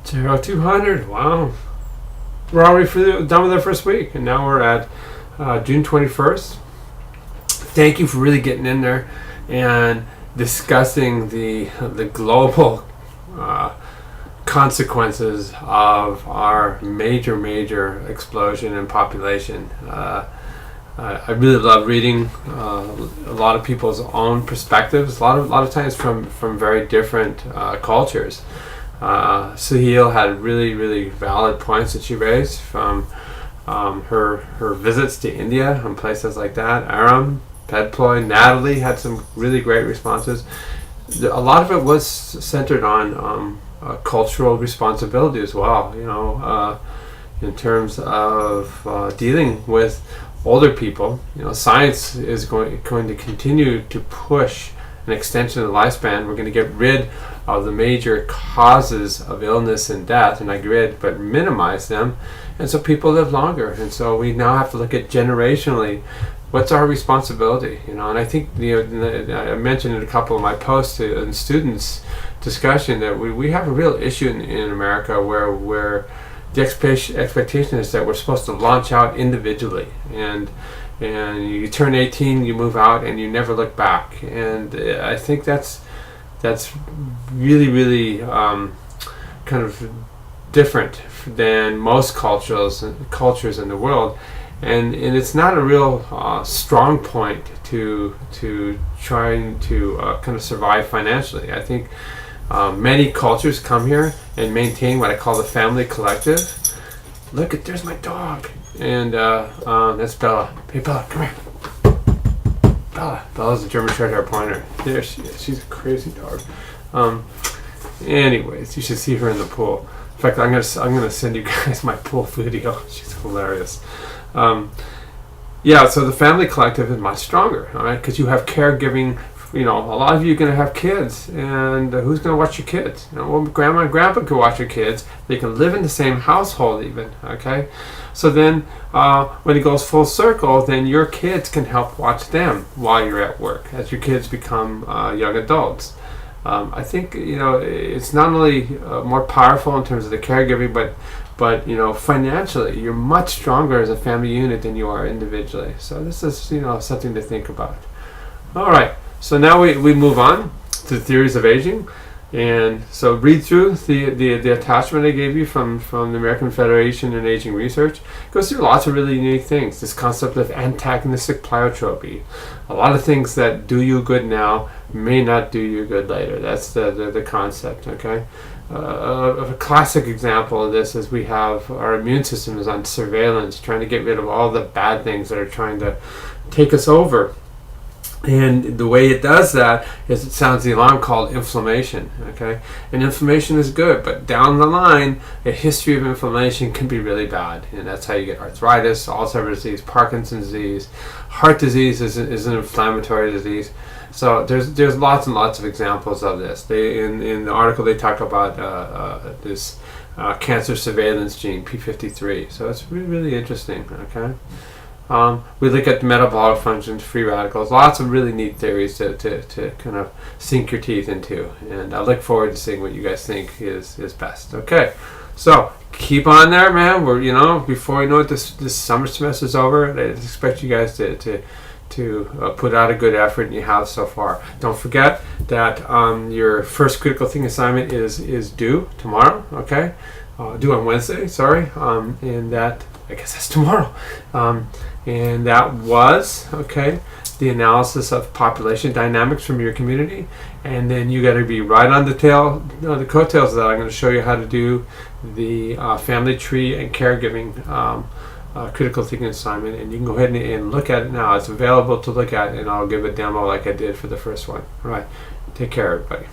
0200. Wow. We're already done with our first week, and now we're at June 21st. Thank you for really getting in there and discussing the global consequences of our major explosion in population. I really love reading a lot of people's own perspectives, a lot of times from very different cultures. Sahil had really valid points that she raised from her visits to India and places like that. Aram, Pedploy, Natalie had some really great responses. A lot of it was centered on cultural responsibility as well, in terms of dealing with older people. Science is going to continue to push an extension of the lifespan. We're going to get rid of the major causes of illness and death, and not get rid, but minimize them, and so people live longer. And so we now have to look at generationally, what's our responsibility, and I think I mentioned in a couple of my posts in students discussion that we have a real issue in America where the expectation is that we're supposed to launch out individually, and you turn 18, you move out, and you never look back. And I think that's really kind of different than most cultures in the world, and it's not a real strong point to trying to kind of survive financially. I think many cultures come here and maintain what I call the family collective. Look, there's my dog, and that's Bella. Hey, Bella, come here. Bella's a German Short Hair Pointer. There she is. She's a crazy dog. Anyways, you should see her in the pool. In fact, I'm gonna send you guys my pool video. She's hilarious. So the family collective is much stronger, all right? Because you have caregiving. A lot of you are going to have kids, and who's going to watch your kids? Well, grandma and grandpa can watch your kids. They can live in the same household even, okay? So then when it goes full circle, then your kids can help watch them while you're at work as your kids become young adults. I think, it's not only more powerful in terms of the caregiving, but financially, you're much stronger as a family unit than you are individually. So this is, something to think about. All right. So now we move on to the theories of aging, and so read through the attachment I gave you from the American Federation in Aging Research. It goes through lots of really unique things. This concept of antagonistic pleiotropy, a lot of things that do you good now may not do you good later. That's the concept. Okay, a classic example of this is we have our immune system is on surveillance, trying to get rid of all the bad things that are trying to take us over. And the way it does that is it sounds the alarm called inflammation, okay? And inflammation is good, but down the line, a history of inflammation can be really bad. And that's how you get arthritis, Alzheimer's disease, Parkinson's disease. Heart disease is an inflammatory disease. So there's lots and lots of examples of this. In the article, they talk about this cancer surveillance gene, P53. So it's really interesting, okay? We look at the metabolic functions, free radicals, lots of really neat theories to kind of sink your teeth into. And I look forward to seeing what you guys think is best. Okay, so keep on there, man. We're, before we know it, this summer semester is over. I expect you guys to put out a good effort, and you have so far. Don't forget that your first critical thinking assignment is due tomorrow, okay? Due on Wednesday, sorry. And that, I guess that's tomorrow. And that was, okay, the analysis of population dynamics from your community. And then you got to be right on the coattails of that. I'm going to show you how to do the family tree and caregiving critical thinking assignment. And you can go ahead and look at it now. It's available to look at, and I'll give a demo like I did for the first one. All right. Take care, everybody.